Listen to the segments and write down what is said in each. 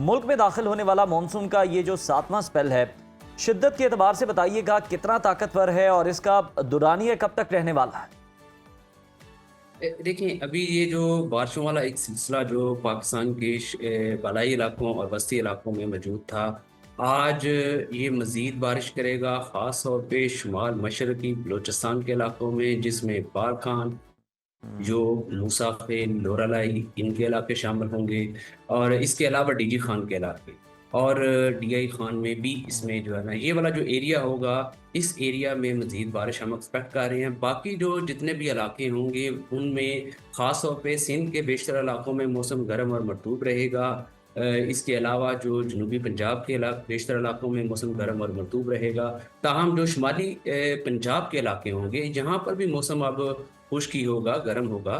मुल्क में दाखिल होने वाला मानसून का ये जो 7वां स्पेल है, शिद्दत के एतबार से बताइएगा कितना ताकतवर है और इसका दुरानिया कब तक रहने वाला है? देखिए, अभी ये जो बारिशों वाला एक सिलसिला जो पाकिस्तान के बालाई इलाकों और वस्ती इलाकों में मौजूद था, आज ये मज़ीद बारिश करेगा, ख़ास तौर पे शुमाल मशरक़ी बलूचिस्तान के इलाकों में, जिसमें बारखान, जो मूसाफिर, लोरालाई, इनके इलाके शामिल होंगे और इसके अलावा डीजी खान के इलाके और डीआई खान में भी इसमें जो है ना ये वाला जो एरिया होगा, इस एरिया में मज़ीद बारिश हम एक्सपेक्ट कर रहे हैं। बाकी जो जितने भी इलाके होंगे उनमें ख़ास तौर पे सिंध के बेशतर इलाकों में मौसम गर्म और मरतूब रहेगा। इसके अलावा जो जनूबी पंजाब के बेशतर इलाकों में मौसम गर्म और मरतूब रहेगा। ताहम जो शुमाली पंजाब के इलाके होंगे, यहाँ पर भी मौसम अब खुश्क ही होगा, गर्म होगा।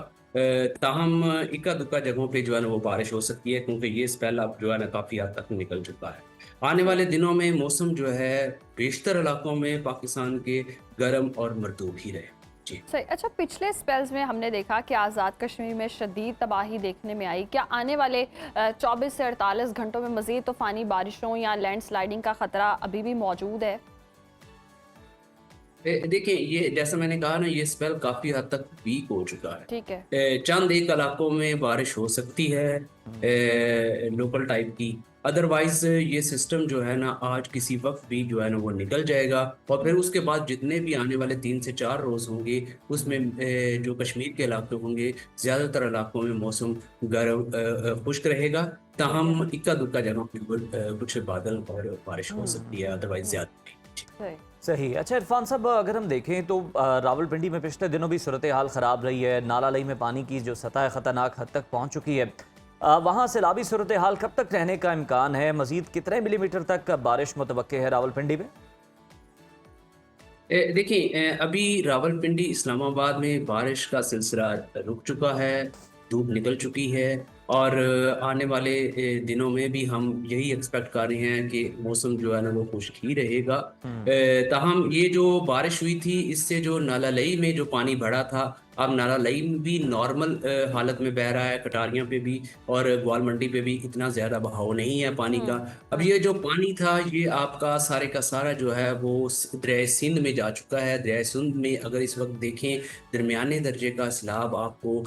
ताहम इक्का दुक्का जगहों पे जो है ना वो बारिश हो सकती है, क्योंकि ये स्पेल अब जो है ना काफ़ी हद तक निकल चुका है। आने वाले दिनों में मौसम जो है बेशतर इलाकों में पाकिस्तान के गर्म और मरतूब ही रहे। जी सही। अच्छा, पिछले स्पेल्स में हमने देखा कि आज़ाद कश्मीर में शदीद तबाही देखने में आई। क्या आने वाले 24 से 48 घंटों में मज़ीद तूफ़ानी बारिशों या लैंडस्लाइडिंग का ख़तरा अभी भी मौजूद है? देखिए, ये जैसा मैंने कहा ना, ये स्पेल काफ़ी हद तक वीक हो चुका है। ठीक है। चंद एक इलाकों में बारिश हो सकती है लोकल टाइप की। अदरवाइज ये सिस्टम जो है ना आज किसी वक्त भी जो है ना वो निकल जाएगा और फिर उसके बाद जितने भी आने वाले 3 से 4 रोज़ होंगे उसमें जो कश्मीर के इलाके होंगे, ज़्यादातर इलाकों में मौसम गर्म खुश्क रहेगा। ठीक है। ताहम इक्का दुक्का जगहों पर कुछ बादल और बारिश हो सकती है, अदरवाइज हम्म, ज़्यादा नहीं। सही। सही। अच्छा इरफान साहब, अगर हम देखें तो रावलपिंडी में पिछले दिनों भी सूरत हाल ख़राब रही है। नाला लई में पानी की जो सतह है ख़तरनाक हद तक पहुँच चुकी है। वहाँ सैलाबी सूरत हाल कब तक रहने का इम्कान है? मज़ीद कितने मिलीमीटर तक बारिश मुतवक्के है रावलपिंडी में? देखिए, अभी रावलपिंडी इस्लामाबाद में बारिश का सिलसिला रुक चुका है, धूप निकल चुकी है और आने वाले दिनों में भी हम यही एक्सपेक्ट कर रहे हैं कि मौसम जो है ना वो खुश्क ही रहेगा। ताहम ये जो बारिश हुई थी इससे जो नाला लई में जो पानी बढ़ा था, अब नाला लई में भी नॉर्मल हालत में बह रहा है, कटारियाँ पे भी और ग्वाल मंडी पे भी इतना ज़्यादा बहाव नहीं है पानी का। अब ये जो पानी था ये आपका सारे का सारा जो है वो दरिया सिंध में जा चुका है। दरिया सिंध में अगर इस वक्त देखें, दरमियाने दर्जे का सैलाब आपको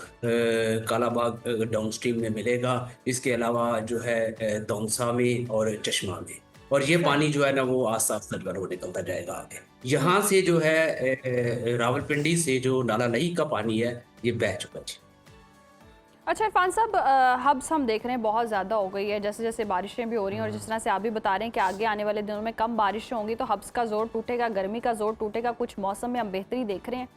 कालाबाग डाउन स्ट्रीम में मिलेगा। इसके अलावा जो है दौंसा में और चश्मा में, और ये पानी जो है ना वो आस्ता आस्ता जो है वो निकलता जाएगा आगे। यहाँ से जो है रावलपिंडी से जो नाला लई का पानी है ये बह चुका है। अच्छा इरफान साहब, हब्स हम देख रहे हैं बहुत ज़्यादा हो गई है, जैसे जैसे बारिशें भी हो रही हैं और जिस तरह से आप भी बता रहे हैं कि आगे आने वाले दिनों में कम बारिशें होंगी तो हब्स का जोर टूटेगा, गर्मी का जोर टूटेगा। कुछ मौसम में हम बेहतरी देख रहे हैं?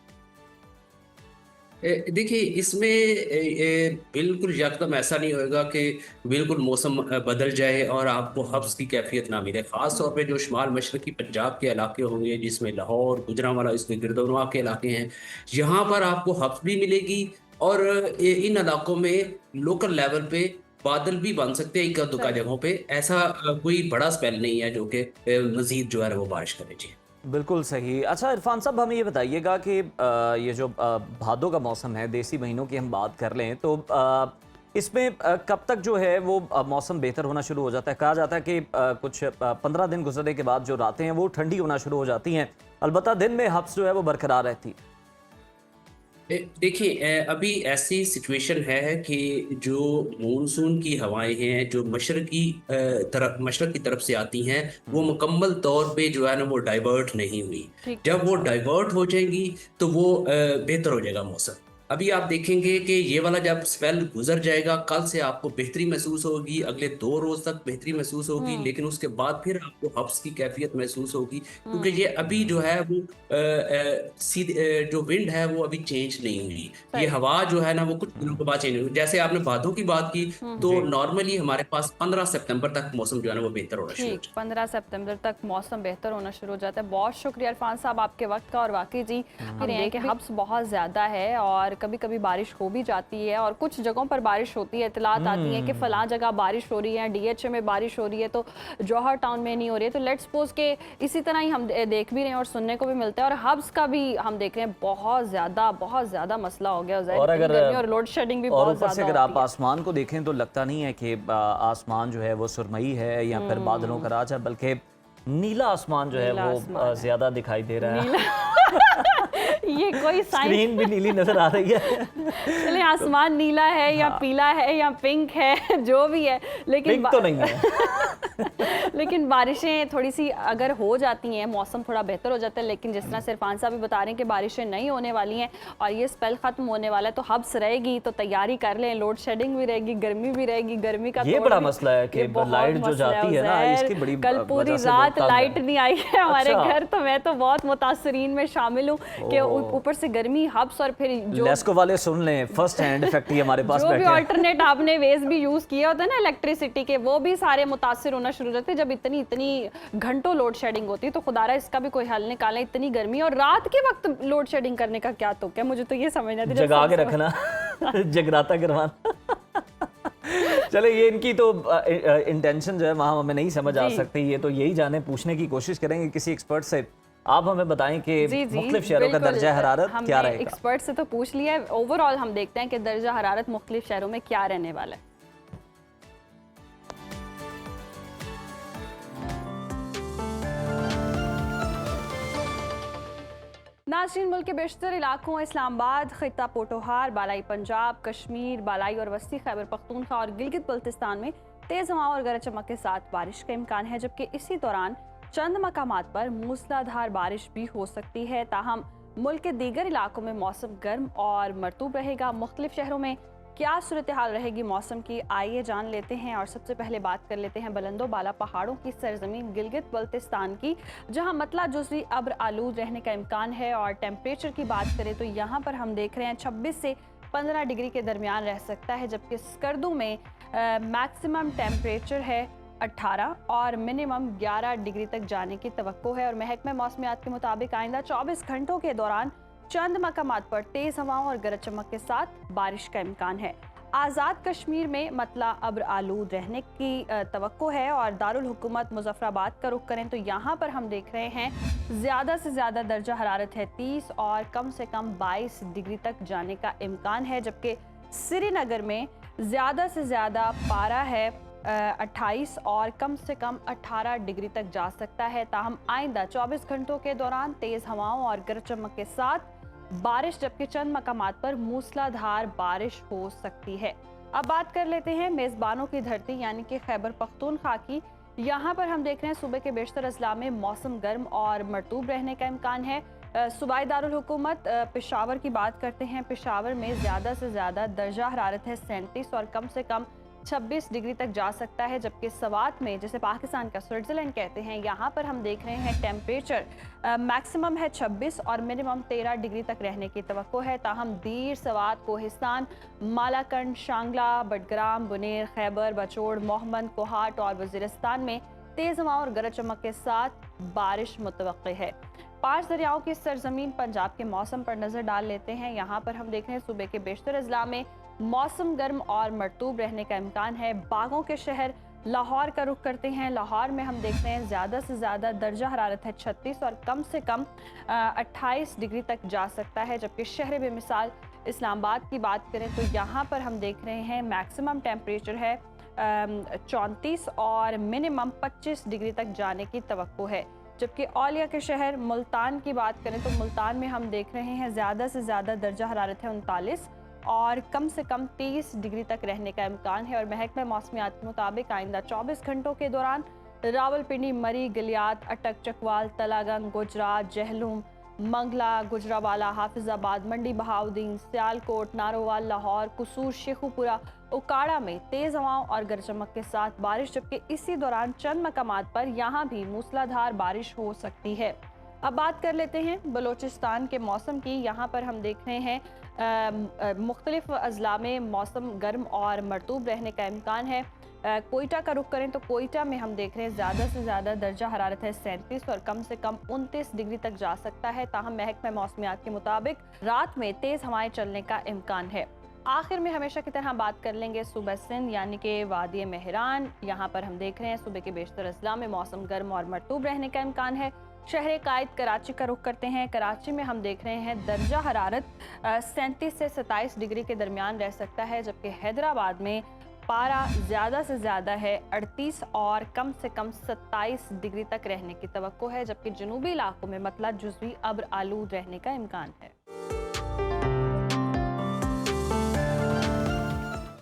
देखिए, इसमें बिल्कुल यकदम ऐसा नहीं होएगा कि बिल्कुल मौसम बदल जाए और आपको हब्स की कैफियत ना मिले। ख़ास तौर पे जो शुमाल मशरक़ी पंजाब के इलाके होंगे, जिसमें लाहौर, गुजरांवाला, इसके गिरदोनवा के इलाके हैं, यहाँ पर आपको हब्स भी मिलेगी और इन इलाकों में लोकल लेवल पे बादल भी बन सकते हैं इक्का दुक्का सही। जगहों पे। ऐसा कोई बड़ा स्पेल नहीं है जो कि मज़ीद जो है ना वो बारिश करे। जी बिल्कुल सही। अच्छा इरफान साहब, हमें ये बताइएगा कि ये जो भादों का मौसम है, देसी महीनों की हम बात कर लें तो इसमें कब तक जो है वो मौसम बेहतर होना शुरू हो जाता है? कहा जाता है कि कुछ 15 दिन गुजरने के बाद जो रातें हैं वो ठंडी होना शुरू हो जाती हैं, अलबत्ता दिन में हब्स जो है वो बरकरार रहती है। देखिए, अभी ऐसी सिचुएशन है कि जो मानसून की हवाएं हैं जो मशरक़ की तरफ से आती हैं, वो मुकम्मल तौर पे जो है ना वो डाइवर्ट नहीं हुई। ठीक है। जब वो डाइवर्ट हो जाएंगी तो वो बेहतर हो जाएगा मौसम। अभी आप देखेंगे कि ये वाला जब स्पेल गुजर जाएगा, कल से आपको बेहतरी महसूस होगी, अगले 2 रोज तक बेहतरी महसूस होगी, हम्म। लेकिन उसके बाद फिर आपको हब्स की कैफियत महसूस होगी, क्योंकि हम्म। ये अभी जो है वो सीधे जो विंड है वो अभी चेंज नहीं हुई। ये सही। हवा जो है ना वो कुछ दिनों के बाद चेंज हुई। जैसे आपने बादों की बात की, तो जी नॉर्मली हमारे पास 15 सितंबर तक मौसम जो है ना वो बेहतर होना शुरू हो ठीक, जाए। 15 सितंबर तक मौसम बेहतर होना शुरू हो जाता है। बहुत शुक्रिया इरफान साहब आपके वक्त का। और वाकई जी हम देख रहे हैं कि हब्स बहुत ज़्यादा है और कभी कभी बारिश हो भी जाती है और कुछ जगहों पर बारिश होती है, इतलात आती हैं कि फ़लाँ जगह बारिश हो रही है, DHA में बारिश हो रही है तो जौहर टाउन में नहीं हो रही है। तो लेट्स सपोज के इसी तरह ही हम देख भी रहे हैं और सुनने को भी मिलता है। और हब्स का भी हम देख रहे हैं बहुत ज़्यादा मसला हो गया और अगर गर्मी और लोड शेडिंग भी और बहुत ऊपर से ज़्यादा अगर आप होती है। आसमान को देखें तो लगता नहीं है कि आसमान जो है वो सुरमई है या फिर बादलों का राज है, बल्कि नीला आसमान जो है नीला वो आसमान है। ज्यादा दिखाई दे रहा है। ये कोई साइंस स्क्रीन भी नीली नजर आ रही है। चले आसमान नीला है या पीला है या पिंक है जो भी है, लेकिन पिंक तो नहीं है। लेकिन बारिशें थोड़ी सी अगर हो जाती हैं, मौसम थोड़ा बेहतर हो जाता है। लेकिन जिस तरह इरफान साहब भी बता रहे हैं कि बारिशें नहीं होने वाली हैं और ये स्पेल खत्म होने वाला है, तो हब्स रहेगी तो तैयारी कर लें, लोड शेडिंग भी रहेगी, गर्मी भी रहेगी। गर्मी का ये तोड़ बड़ा भी- मसला है कि ये बहुत लाइट जो मसला जाती है ना, उज़ैर। इसकी बड़ी कल वजह पूरी से लोग रात तंग लाइट हैं। नहीं आई है हमारे अच्छा। घर, तो मैं तो बहुत मुतासरीन में शामिल हूँ कि ऊपर से गर्मी, हब्स और फिर जो लेस्को वाले सुन लें, फर्स्ट हैंड इफेक्ट ही हमारे पास जो भी बैठे हैं। ऑल्टरनेट आपने वेज भी यूज किया होता है ना इलेक्ट्रिसिटी के, वो भी सारे मुतासिर होना शुरू हो जाते हैं। जब इतनी घंटों लोड शेडिंग होती है तो खुदारा इसका भी कोई हल निकालें। इतनी गर्मी और रात के वक्त लोड शेडिंग करने का क्या तुक है, मुझे तो ये समझ नहीं आती। जब जगा के सबसे- रखना, जगराता करवाना। चले, ये इनकी तो इंटेंशन जो है वहाँ हमें नहीं समझ आ जी। सकती। ये तो यही जाने, पूछने की कोशिश करेंगे किसी एक्सपर्ट से। आप हमें बताएं कि जी जी मुख्तलिफ शहरों का बिल्कुल। दर्जा हरारत हमने क्या रहेगा। एक्सपर्ट से तो पूछ लिया है, ओवरऑल हम देखते हैं कि दर्जा हरारत मुख्तलिफ शहरों में क्या रहने वाला है। नाज़रीन, मुल्क के बेशतर इलाकों इस्लामाबाद, खिता पोटोहार, बालाई पंजाब, कश्मीर, बालाई और वस्ती खैबर पख्तूनख्वा और गिलगित बल्तिस्तान में तेज़ हवाओं और गरज चमक के साथ बारिश का इम्कान है, जबकि इसी दौरान चंद मकामात पर मूसलाधार बारिश भी हो सकती है। ताहम मुल्क के दीगर इलाकों में मौसम गर्म और मरतूब रहेगा। मुख्तलिफ शहरों में क्या सूरत हाल रहेगी मौसम की, आइए जान लेते हैं। और सबसे पहले बात कर लेते हैं बुलंदो बाला पहाड़ों की सरजमीन गिलगित बल्तिस्तान की, जहां मतला जुज़वी अब्र आलूद रहने का इम्कान है। और टेम्परेचर की बात करें तो यहाँ पर हम देख रहे हैं 26 से 15 डिग्री के दरमियान रह सकता है, जबकि स्कर्दू में मैक्सिमम टेम्परेचर है 18 और मिनिमम 11 डिग्री तक जाने की तवक्को है। और महकमे मौसमियात के मुताबिक आइंदा 24 घंटों के दौरान चंद मकामात पर तेज़ हवाओं और गरज चमक के साथ बारिश का इम्कान है। आज़ाद कश्मीर में मतला अब्र आलूद रहने की तवक्को है। और दारुल हुकूमत मुजफ्फराबाद का रुख करें तो यहाँ पर हम देख रहे हैं ज़्यादा से ज़्यादा दर्जा हरारत है 30 और कम से कम 22 डिग्री तक जाने का इम्कान है, जबकि श्रीनगर में ज़्यादा से ज़्यादा पारा है 28 और कम से कम 18 डिग्री तक जा सकता है। ताहम आइंदा 24 घंटों के दौरान तेज़ हवाओं और गरज चमक के साथ बारिश, जबकि चंद मकामात पर मूसलाधार बारिश हो सकती है। अब बात कर लेते हैं मेज़बानों की धरती यानी कि खैबर पख्तूनख्वा की। यहाँ पर हम देख रहे हैं सूबे के बेशतर अजला में मौसम गर्म और मरतूब रहने का इम्कान है। सूबाई दारुल हुकूमत पेशावर की बात करते हैं। पेशावर में ज़्यादा से ज़्यादा दर्जा हरारत है 37 और कम से कम 26 डिग्री तक जा सकता है, जबकि सवात में, जिसे पाकिस्तान का स्विट्ज़रलैंड कहते हैं, यहाँ पर हम देख रहे हैं टेम्परेचर मैक्सिमम है 26 और मिनिमम 13 डिग्री तक रहने की तवक्को है। ताहम दीर, सवात, कोहिस्तान, मालाकंड, शांगला, बडग्राम, बुनेर, खैबर, बचोड़, मोहम्मद, कोहाट और वज़ीरिस्तान में तेज़ हवाओं और गरज चमक के साथ बारिश मुतवक्की है। 5 दरियाओं की सरजमीन पंजाब के मौसम पर नज़र डाल लेते हैं। यहाँ पर हम देख रहे हैं सूबे के बेशतर अजला में मौसम गर्म और मरतूब रहने का इम्कान है। बागों के शहर लाहौर का रुख करते हैं। लाहौर में हम देखते हैं ज़्यादा से ज़्यादा दर्जा हरारत है 36 और कम से कम 28 डिग्री तक जा सकता है, जबकि शहर बेमिसाल इस्लामाबाद की बात करें तो यहाँ पर हम देख रहे हैं मैक्सिमम टेम्परेचर है 34 और मिनिमम 25 डिग्री तक जाने की तवक्को है। जबकि औलिया के शहर मुल्तान की बात करें तो मुल्तान में हम देख रहे हैं ज़्यादा से ज़्यादा दर्जा हरारत है 39 और कम से कम 30 डिग्री तक रहने का इम्कान है। और महकमे मौसमियात के मुताबिक आइंदा 24 घंटों के दौरान रावलपिंडी, मरी, गलियात, अटक, चकवाल, तलागंग, गुजरात, जहलुम, मंगला, गुजरावाला, हाफिजाबाद, मंडी बहाउद्दीन, सियालकोट, नारोवाल, लाहौर, कसूर, शेखुपुरा, उकाड़ा में तेज़ हवाओं और गरज चमक के साथ बारिश, जबकि इसी दौरान चंद मकामात पर यहाँ भी मूसलाधार बारिश हो सकती है। अब बात कर लेते हैं बलोचिस्तान के मौसम की। यहाँ पर हम देख रहे हैं मुख्तलिफ अजला में मौसम गर्म और मरतूब रहने का इम्कान है। कोयटा का रुख करें तो कोयटा में हम देख रहे हैं ज़्यादा से ज़्यादा दर्जा हरारत है 37 और कम से कम 29 डिग्री तक जा सकता है। ताहम महकमा मौसमियात के मुताबिक रात में तेज़ हवाएं चलने का इम्कान है। आखिर में हमेशा की तरह बात कर लेंगे सूबा सिंध यानी कि वादी मेहरान। यहाँ पर हम देख रहे हैं सुबह के बेशतर अजला में मौसम गर्म और मरतूब रहने का इम्कान है। शहर कायद कराची का रुख करते हैं। कराची में हम देख रहे हैं दर्जा हरारत 37 से 27 डिग्री के दरमियान रह सकता है, जबकि हैदराबाद में पारा ज़्यादा से ज़्यादा है 38 और कम से कम 27 डिग्री तक रहने की तवक्को है, जबकि जनूबी इलाकों में मतला जुज़वी अब्र आलूद रहने का इम्कान है।